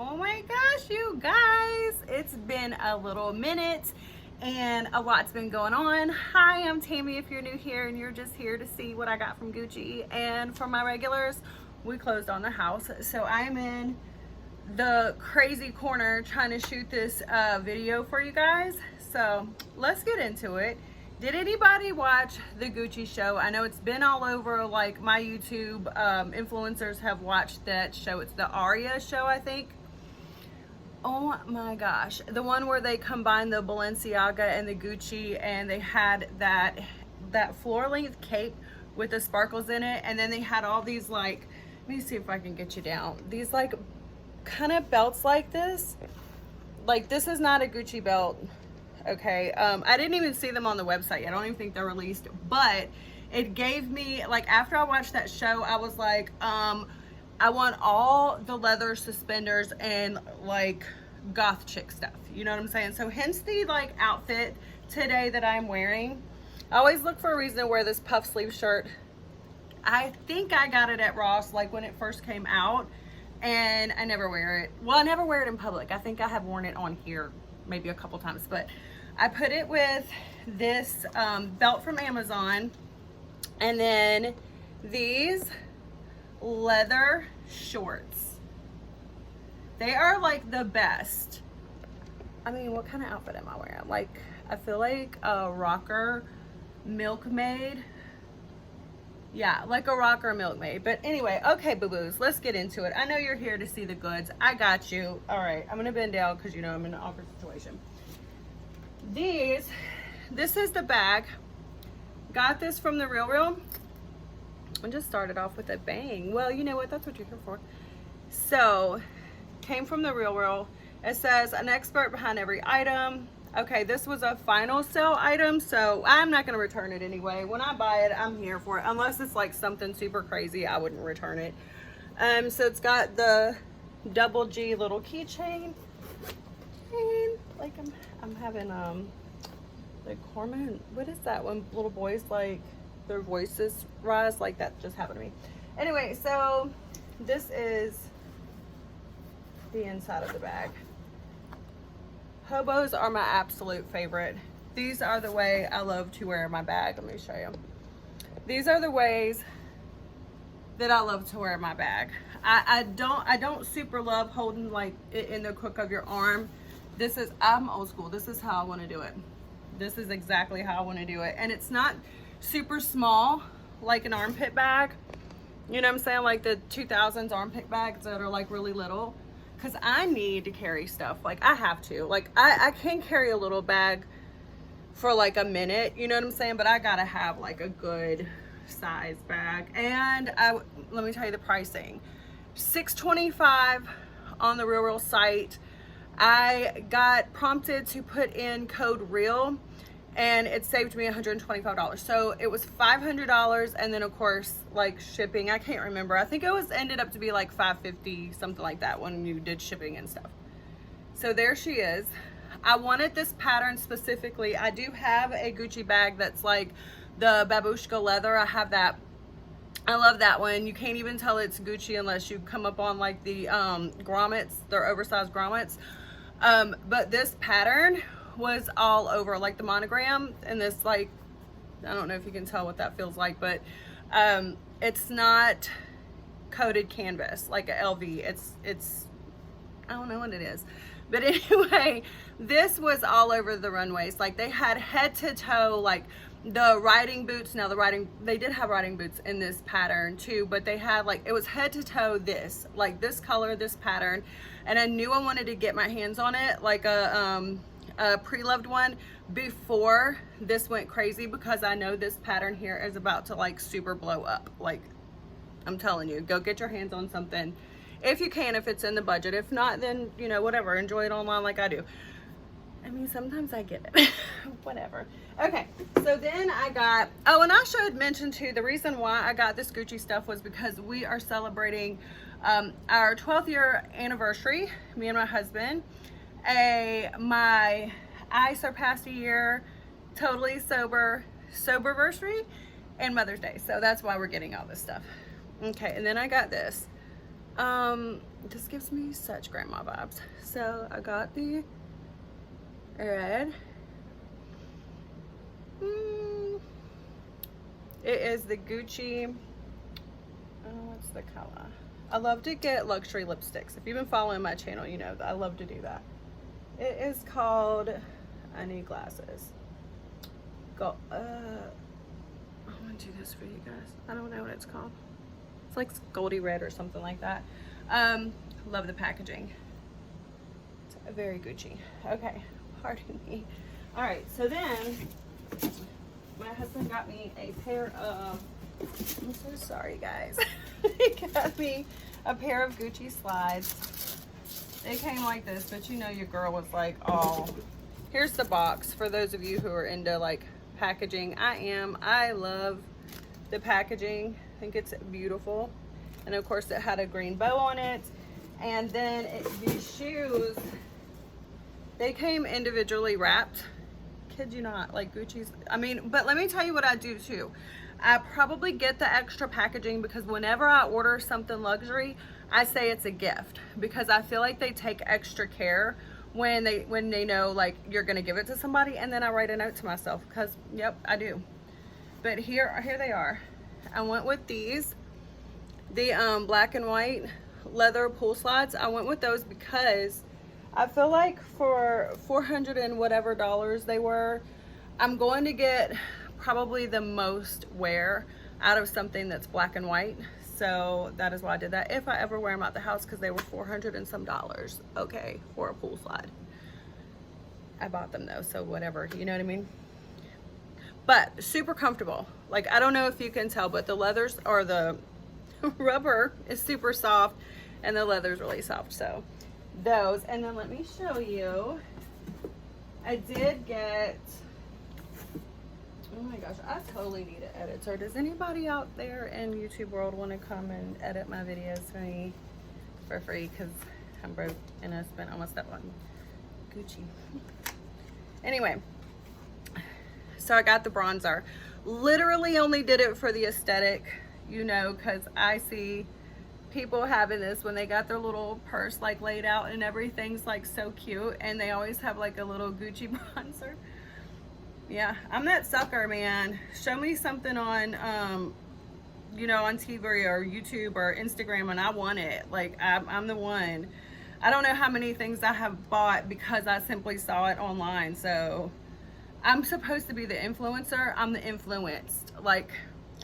Oh my gosh, you guys, it's been a little minute and a lot's been going on. Hi, I'm Tammy if you're new here and you're just here to see what I got from Gucci. And for my regulars, we closed on the house. So I'm in the crazy corner trying to shoot this video for you guys. So let's get into it. Did anybody watch the Gucci show? I know it's been all over, like my YouTube influencers have watched that show. It's the Aria show, I think. Oh my gosh. The one where they combined the Balenciaga and the Gucci and they had that floor length cape with the sparkles in it. And then they had all these like, let me see if I can get you down. These like kind of belts like this. Like this is not a Gucci belt. Okay, I didn't even see them on the website. I don't even think they're released, but it gave me, like, after I watched that show, I was like, I want all the leather suspenders and like goth chick stuff, you know what I'm saying? So hence the like outfit today that I'm wearing. I always look for a reason to wear this puff sleeve shirt. I think I got it at Ross like when it first came out, and I never wear it. Well, I never wear it in public. I think I have worn it on here maybe a couple times, but I put it with this belt from Amazon, and then these leather shorts. They are like the best. I mean, what kind of outfit am I wearing? Like, I feel like a rocker milkmaid. Yeah, like a rocker milkmaid. But anyway, okay, boo-boos, let's get into it. I know you're here to see the goods. I got you. All right, I'm gonna bend down because you know I'm in an awkward situation. This is the bag. Got this from the Real. And just started off with a bang. Well, you know what? That's what you're here for. So, came from the Real. It says an expert behind every item. Okay, this was a final sale item, so I'm not going to return it anyway. When I buy it, I'm here for it. Unless it's like something super crazy, I wouldn't return it. So it's got the double G little keychain. And like I'm having like hormone, what is that when little boys like their voices rise? Like that just happened to me. Anyway, so this is the inside of the bag. Hobos are my absolute favorite. These are the way I love to wear my bag. Let me show you. These are the ways that I love to wear my bag. I don't super love holding like it in the crook of your arm. I'm old school. This is how I want to do it. This is exactly how I want to do it. And it's not super small like an armpit bag. You know what I'm saying? Like the 2000s armpit bags that are like really little. Because I need to carry stuff. Like I have to. Like I can carry a little bag for like a minute. You know what I'm saying? But I gotta have like a good size bag. And let me tell you the pricing. $6.25 on the Real site. I got prompted to put in code REAL and it saved me $125. So it was $500, and then of course like shipping, I can't remember. I think it ended up to be like $550, something like that when you did shipping and stuff. So there she is. I wanted this pattern specifically. I do have a Gucci bag that's like the babushka leather. I have that. I love that one. You can't even tell it's Gucci unless you come up on like the grommets. They're oversized grommets. But this pattern was all over, like the monogram, and this like, I don't know if you can tell what that feels like, but it's not coated canvas like a LV. It's I don't know what it is, but anyway, this was all over the runways. Like they had head to toe, like the riding boots. Now they did have riding boots in this pattern too, but they had like, it was head to toe this, like this color, this pattern. And I knew I wanted to get my hands on it, like a pre-loved one, before this went crazy, because I know this pattern here is about to like super blow up. Like I'm telling you, go get your hands on something if you can, if it's in the budget. If not, then you know, whatever, enjoy it online like I do. I mean, sometimes I get it. Whatever. Okay, so then I got, oh, and I should mention too, the reason why I got this Gucci stuff was because we are celebrating our 12th year anniversary, me and my husband. I surpassed a year totally soberversary and Mother's Day. So that's why we're getting all this stuff. Okay, and then I got this. This gives me such grandma vibes. So I got the red. It is the Gucci, what's the color? I love to get luxury lipsticks. If you've been following my channel, you know that I love to do that. It is called, I need glasses. Go, I want to do this for you guys. I don't know what it's called. It's like Goldie Red or something like that. Love the packaging. It's very Gucci. Okay, pardon me. All right, so then my husband got me a pair of, I'm so sorry guys. He got me a pair of Gucci slides. They came like this, but you know your girl was like, oh, here's the box for those of you who are into like packaging. I love the packaging. I think it's beautiful. And of course it had a green bow on it. And then these shoes, they came individually wrapped. Kid you not, like Gucci's, I mean, but let me tell you what I do too. I probably get the extra packaging because whenever I order something luxury, I say it's a gift because I feel like they take extra care when they know like you're gonna give it to somebody, and then I write a note to myself because yep, I do. But here they are. I went with these, the black and white leather pull slides. I went with those because I feel like for $400 and whatever they were, I'm going to get probably the most wear out of something that's black and white. So that is why I did that. If I ever wear them out the house, because they were $400 and some, okay, for a pool slide. I bought them though, so whatever, you know what I mean? But super comfortable. Like, I don't know if you can tell, but the leathers or the rubber is super soft and the leather's really soft. So those, and then let me show you, I did get, oh my gosh, I totally need an editor. Does anybody out there in YouTube world want to come and edit my videos for me for free? Because I'm broke and I spent almost that one Gucci. Anyway, so I got the bronzer. Literally only did it for the aesthetic, you know, because I see people having this when they got their little purse like laid out and everything's like so cute, and they always have like a little Gucci bronzer. Yeah, I'm that sucker, man. Show me something on you know, on TV or YouTube or Instagram and I want it. Like I'm the one. I don't know how many things I have bought because I simply saw it online. So I'm supposed to be the influencer. I'm the influenced. Like,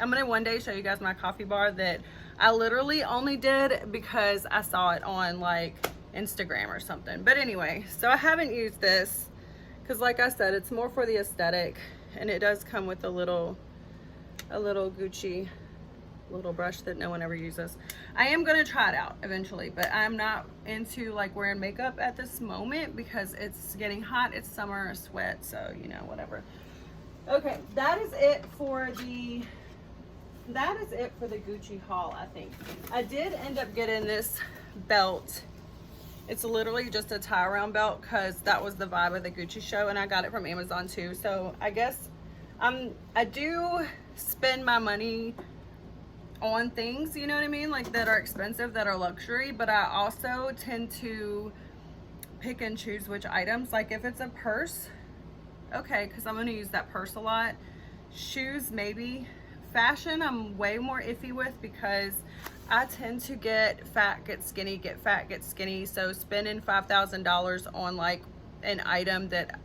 I'm gonna one day show you guys my coffee bar that I literally only did because I saw it on like Instagram or something. But anyway, so I haven't used this because like I said, it's more for the aesthetic, and it does come with a little Gucci little brush that no one ever uses. I am gonna try it out eventually, but I'm not into like wearing makeup at this moment because it's getting hot, it's summer, sweat, so you know, whatever. Okay, that is it for the Gucci haul. I think I did end up getting this belt. It's literally just a tie around belt because that was the vibe of the Gucci show, and I got it from Amazon too. So I guess I do spend my money on things, you know what I mean, like that are expensive, that are luxury, but I also tend to pick and choose which items. Like if it's a purse, okay, because I'm going to use that purse a lot. Shoes, maybe. Fashion, I'm way more iffy with because I tend to get fat, get skinny, get fat, get skinny. So spending $5,000 on like an item that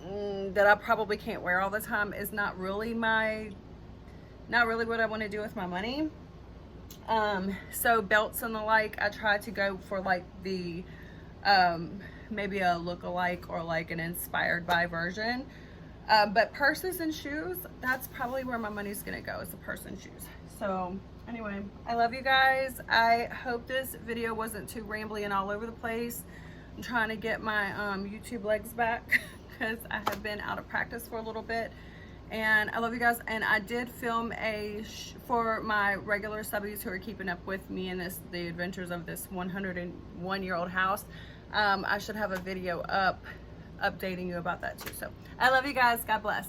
I probably can't wear all the time is not really what I want to do with my money. So belts and the like, I try to go for like the maybe a look-alike or like an inspired by version. But purses and shoes, that's probably where my money's gonna go, is the purse and shoes. So anyway, I love you guys. I hope this video wasn't too rambly and all over the place. I'm trying to get my YouTube legs back because I have been out of practice for a little bit. And I love you guys. And I did film for my regular subbies who are keeping up with me in the adventures of this 101-year-old house. I should have a video up updating you about that too. So I love you guys. God bless.